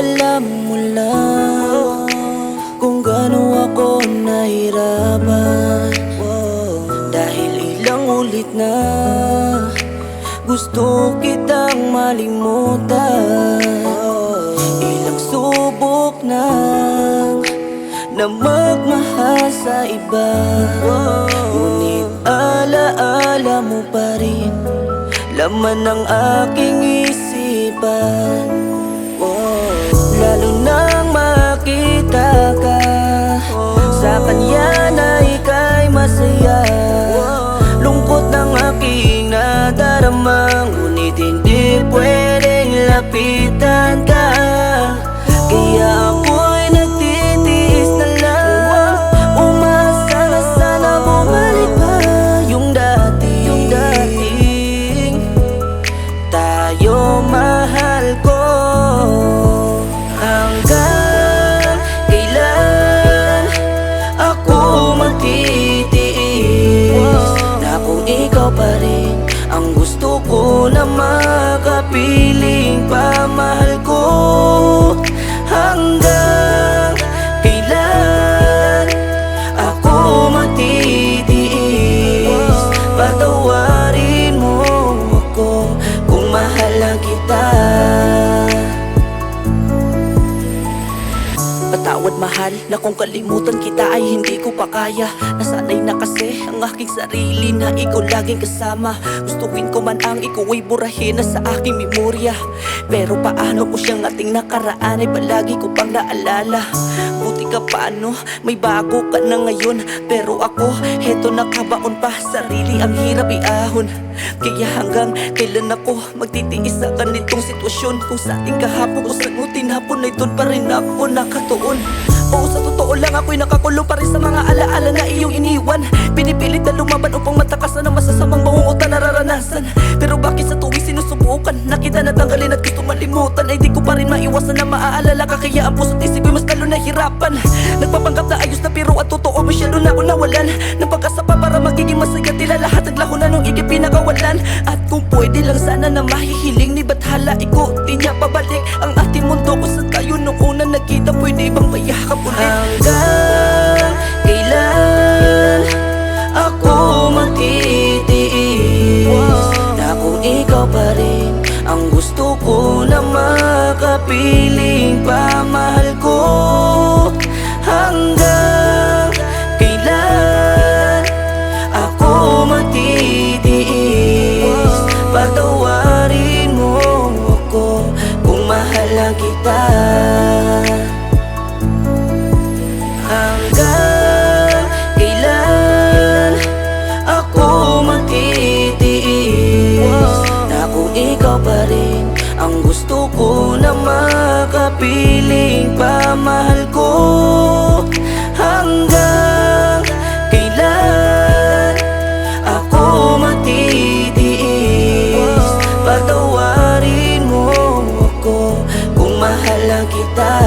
alam mo lang kung gaano ako nahirapan. Dahil ilang ulit na gusto kitang malimutan. Ilang subok na magmahal sa iba, ngunit alaala mo pa rin laman ng aking isipan. Lalo nang makita ka sa kanya na ika'y masaya, lungkot ng aking nadarama, ngunit hindi pwedeng lapitan ka. Kaya ako'y nagtitiis na lang, umasa na sana bumalik pa yung dating tayo, mahal ko. Hanggang kailan ako magtitiis na kung ikaw pa rin ang gusto ko na makapiling pa, mahal ko. Hanggang kailan ako magtitiis, patawarin mo ako kung mahal lang kita. Patawad mahal na kung kalimutan kita ay hindi ko pa kaya. Nasanay na kasi ang aking sarili na ikaw laging kasama. Gustuin ko man ang ikaw ay burahin na sa aking memorya, pero paano ko siyang ating nakaraan ay palagi ko pang naalala. Buti ka paano, may bago ka na ngayon, pero ako heto nakabaon pa, sarili ang hirap iahon. Kaya hanggang kailan ako magtitiis sa ganitong sitwasyon, kung sa ating kahapon ko sagutin hapon ay doon pa rin ako nakatuon. Oo, sa totoo lang ako'y nakakulong pa rin sa mga alaala na iyong iniwan. Pinipilit na lumaban upang matakasan ang masasamang bangungot na nararanasan, pero bakit sa tuwing sinusubukan na kita natanggalin at gusto malimutan ay di ko pa rin maiwasan na maaalala ka. Kaya ang puso't isip ko'y mas lalo nahirapan. Nagpapanggap na ayos na pero at totoo masyado na ako nawalan ng pag-asa pa para magiging masaya, tila lahat naglaho na nung ikip pinakawalan. At kung pwede lang sana na mahihiling ni Bathala, ikutin niya pabalik ang ating mundo kung sa tayo nung una nagkita, pwede bang mayakap ulit? Hanggang kailan ako magtitiis na kung ikaw pa rin ang gusto ko na makapiling pa, mahal ko. Hanggang kailan ako magtitiis, patawarin mo ako kung mahal lang kita. Hanggang kailan ako magtitiis na kung ikaw pa rin ang gusto ko na makapiling pa, mahal ko. Hanggang kailan ako magtitiis, patawarin mo ako kung mahal lang kita.